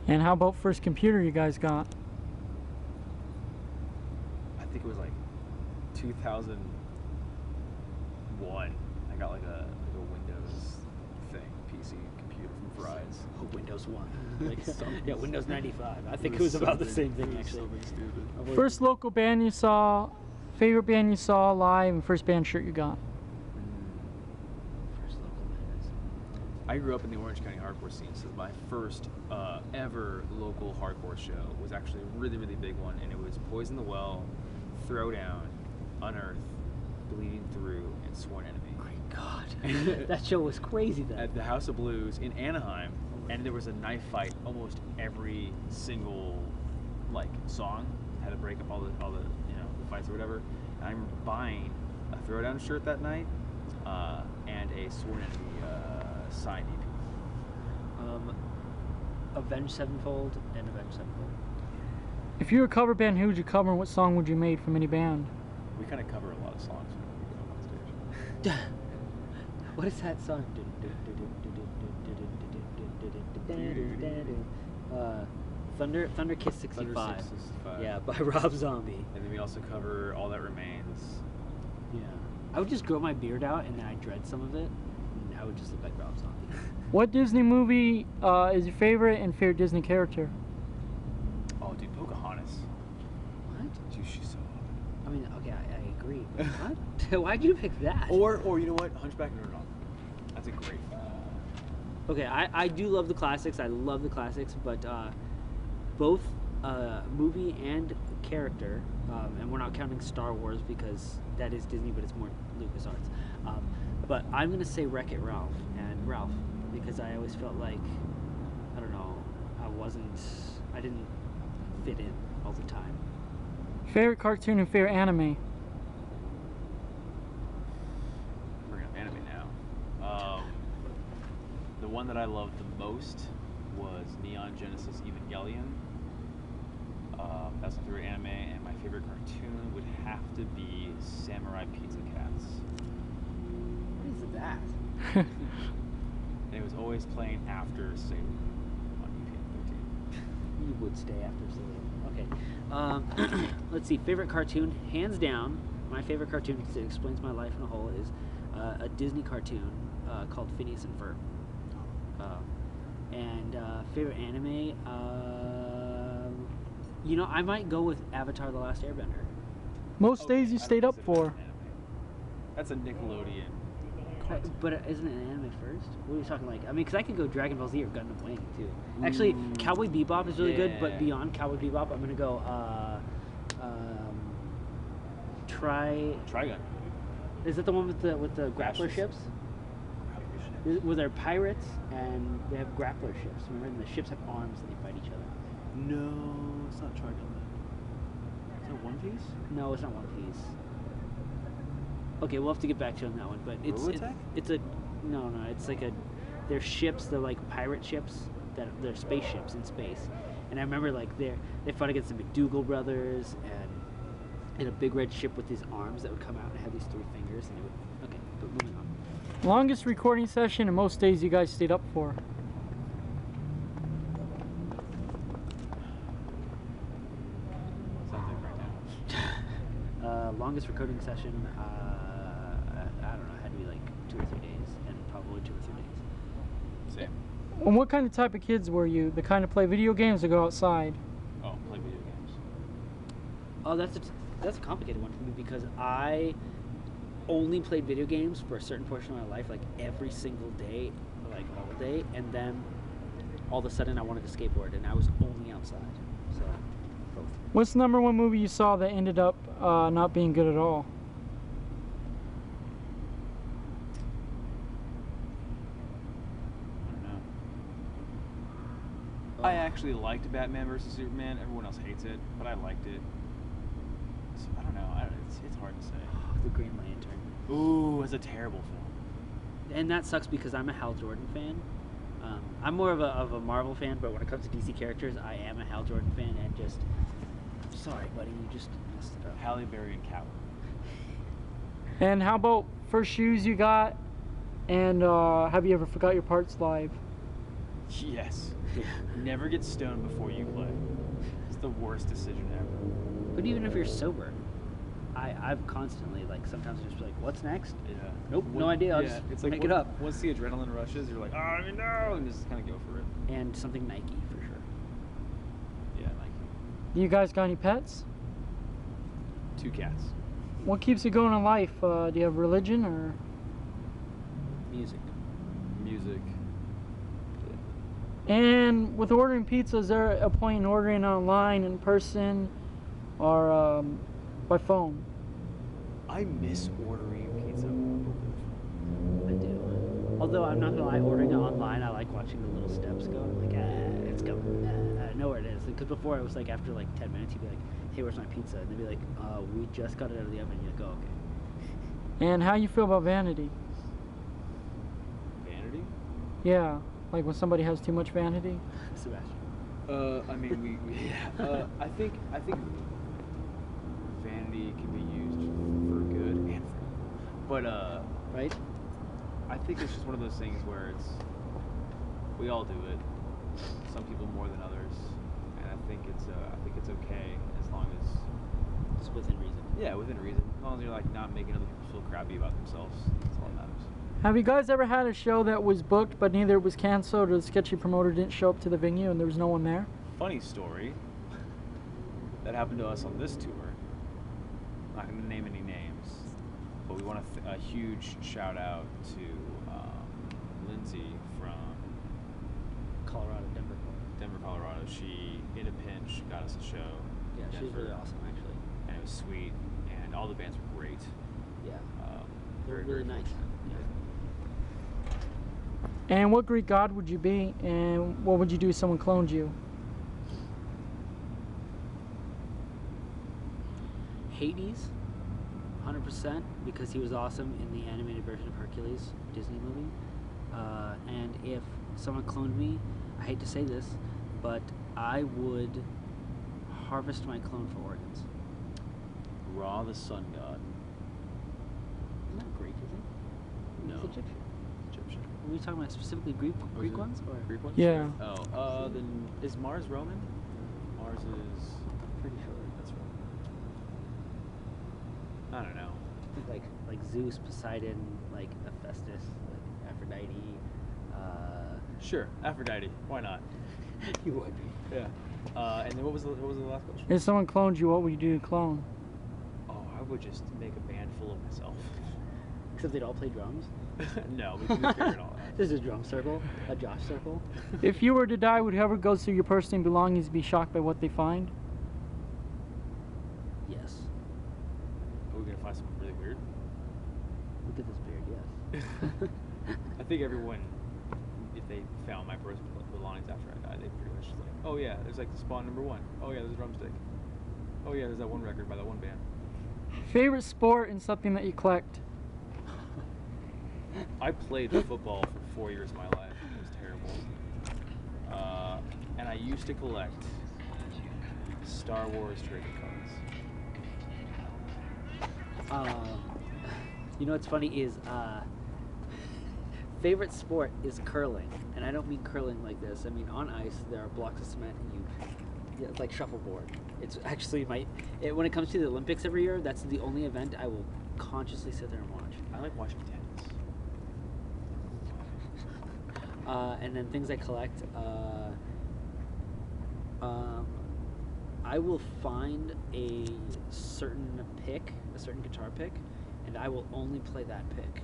And how about first computer you guys got? I think it was like 2001. I got like a Windows thing, PC computer from Verizon. Oh, Windows 1. Like, Something- yeah, Windows 95. I think it was about the same thing, actually. Something stupid. First local band you saw, favorite band you saw live, and first band shirt you got. First local bands. I grew up in the Orange County hardcore scene, so my first ever local hardcore show was actually a really, really big one, and it was Poison the Well, Throwdown, Unearth, Bleeding Through, and Sworn Enemy. Great God. That show was crazy then. At the House of Blues in Anaheim, and there was a knife fight almost every single like song. Had to break up all the the fights or whatever. And I remember buying a Throwdown shirt that night and a Sworn Enemy signed EP. Avenged Sevenfold and Avenged Sevenfold. If you were a cover band, who would you cover and what song would you make from any band? We kind of cover a lot of songs when we go on stage. What is that song? Thunder Kiss 65. Thunder 65. Yeah, by Rob Zombie. And then we also cover All That Remains. Yeah. I would just grow my beard out and then I'd dread some of it. And I would just look like Rob Zombie. What Disney movie is your favorite and favorite Disney character? Oh, dude, Pocahontas. What? Dude, she's so hot. I mean, okay, I agree. But what? Why'd you pick that? Or you know what? Hunchback of Notre Dame. That's a great film. Okay, I do love the classics. I love the classics, but both movie and character, and we're not counting Star Wars because that is Disney, but it's more LucasArts. But I'm gonna say Wreck-It Ralph and Ralph because I always felt like I don't know, I didn't fit in all the time. Favorite cartoon and favorite anime? We're gonna have anime now. The one that I loved the most was Neon Genesis Evangelion. That's my favorite anime, and my favorite cartoon would have to be Samurai Pizza Cats. What is that? And it was always playing after Sailor Moon on UPN 13. You would stay after Celine. Okay. Let's see. Favorite cartoon, hands down. My favorite cartoon, because it explains my life in a whole, is a Disney cartoon called Phineas and Ferb. And favorite anime, you know, I might go with Avatar: The Last Airbender. Most days you stayed up for? That's a Nickelodeon. But isn't it an anime first? What are you talking like? I mean, because I could go Dragon Ball Z or Gundam Wing too. Actually, Cowboy Bebop is really good, but beyond Cowboy Bebop, I'm gonna go Trigun. Is it the one with the grappler ships? Where they're pirates and they have grappler ships. Remember, and the ships have arms and they fight each other. No, it's not Trigun then. Is it One Piece? No, it's not One Piece. Okay, we'll have to get back to you on that one. But it's like they're ships. They're like pirate ships they're spaceships in space. And I remember like they fought against the McDougal brothers and in a big red ship with these arms that would come out and have these 3 fingers and it would. Okay, but moving on. Longest recording session and most days you guys stayed up for? Sounds like right now. Longest recording session, I don't know, had to be like 2 or 3 days, and probably 2 or 3 days. Same. And what kind of type of kids were you? The kind of play video games or go outside? Oh, play video games. Oh, that's a complicated one for me because I only played video games for a certain portion of my life, like every single day, like all day, and then all of a sudden I wanted to skateboard, and I was only outside. So, both. What's the #1 movie you saw that ended up not being good at all? I don't know. I actually liked Batman vs Superman. Everyone else hates it, but I liked it. So, I don't know. It's hard to say. The Green Lantern. Ooh, it's a terrible film. And that sucks because I'm a Hal Jordan fan. I'm more of a Marvel fan, but when it comes to DC characters, I am a Hal Jordan fan. And just, sorry, buddy, you just messed it up. Halle Berry and Catwoman. And how about first shoes you got? And have you ever forgot your parts live? Yes. Yeah. Never get stoned before you play. It's the worst decision ever. But even if you're sober, I've constantly, like, sometimes just be like, what's next? Yeah. Nope, no idea. I'll just it's like make it up. Once the adrenaline rushes, you're like, oh, I mean, no, and just kind of go for it. And something Nike, for sure. Yeah, like Do you guys got any pets? 2 cats. What keeps you going in life? Do you have religion or? Music. Music. And with ordering pizza, is there a point in ordering online, in person, or by phone? I miss ordering pizza. I do. Although I'm not gonna lie, ordering it online, I like watching the little steps go. I'm like, it's going. I know where it is. Because before it was like after like 10 minutes, you'd be like, hey, where's my pizza? And they'd be like, we just got it out of the oven. And you'd go, okay. And how you feel about vanity? Vanity? Yeah, like when somebody has too much vanity. Sebastian. I mean, I think vanity can be used for good and for evil. But Right? I think it's just one of those things where we all do it. Some people more than others, and I think it's okay as long as It's within reason. yeah, within reason. As long as you're like not making other people feel crappy about themselves. That's all that matters. Have you guys ever had a show that was booked but neither was canceled or the sketchy promoter didn't show up to the venue and there was no one there? Funny story that happened to us on this tour. I'm not going to name any names, but we want a huge shout out to Lindsay from Colorado, Denver, Colorado. She, in a pinch, got us a show. Yeah, in she was Denver, really awesome, actually. and it was sweet, and all the bands were great. Yeah. Very, Really very nice. fortunate. And what Greek god would you be and what would you do if someone cloned you? Hades, 100%, because he was awesome in the animated version of Hercules, Disney movie. And if someone cloned me, I hate to say this, but I would harvest my clone for organs. Ra, the sun god. Isn't that Greek, is it? No. It's Egyptian. Egyptian. Are we talking about specifically Greek Was it ones? Or? Greek ones? Yeah. Oh, then is Mars Roman? Mars is. Pretty sure. That's right. I don't know. Like Zeus, Poseidon, like Hephaestus, like Aphrodite. Sure, Aphrodite. Why not? You would be. Yeah. And then what was the last question? If someone cloned you, what would you do to clone? Oh, I would just make a band full of myself. Except they'd all play drums. No, we figured it all out. This is a drum circle, a Josh circle. If you were to die, would whoever goes through your personal belongings be shocked by what they find? Yes. Are we gonna find something really weird? Look at this beard, yes. I think everyone, if they found my personal belongings after I died, they pretty much just like, oh yeah, there's like the spawn number 1. Oh yeah, there's a drumstick. Oh yeah, there's that one record by that one band. Favorite sport and something that you collect? I played football for 4 years of my life. It was terrible. And I used to collect Star Wars trading cards. You know what's funny is favorite sport is curling, and I don't mean curling like this. I mean on ice there are blocks of cement, and it's like shuffleboard. It's actually when it comes to the Olympics every year, that's the only event I will consciously sit there and watch. I like watching tennis. And then things I collect. I will find a certain guitar pick, and I will only play that pick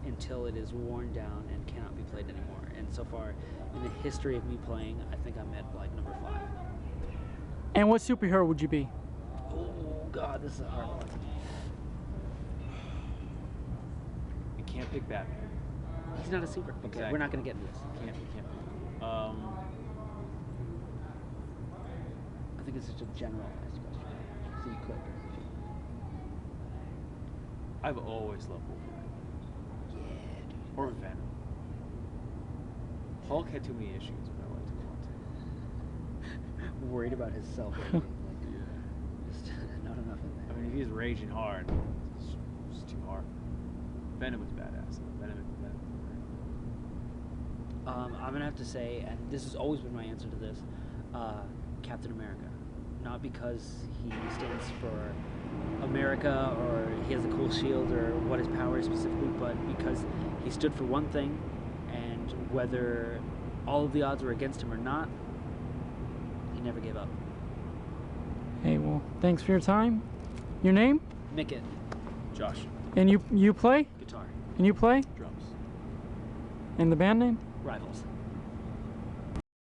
until it is worn down and cannot be played anymore. And so far, in the history of me playing, I think I'm at like number 5. And what superhero would you be? Oh God, this is a hard one. You can't pick Batman. He's not a super. Okay, Exactly. we're not gonna get into this. You can't. I think it's such a generalized question. So you could. I've always loved Wolverine. Yeah, dude. Or Venom. Hulk had too many issues, but I liked him a lot too. Worried about his self. Yeah. Just not enough in I there. mean, if he's raging hard, it's too hard. Venom was badass. Venom. I'm gonna have to say, and this has always been my answer to this, Captain America. Not because he stands for America or he has a cool shield or what his power is specifically, but because he stood for one thing, and whether all of the odds were against him or not, he never gave up. Hey, well, thanks for your time. Your name? Micket. Josh. And you play? Guitar. And you play? Drums. And the band name? Rivals.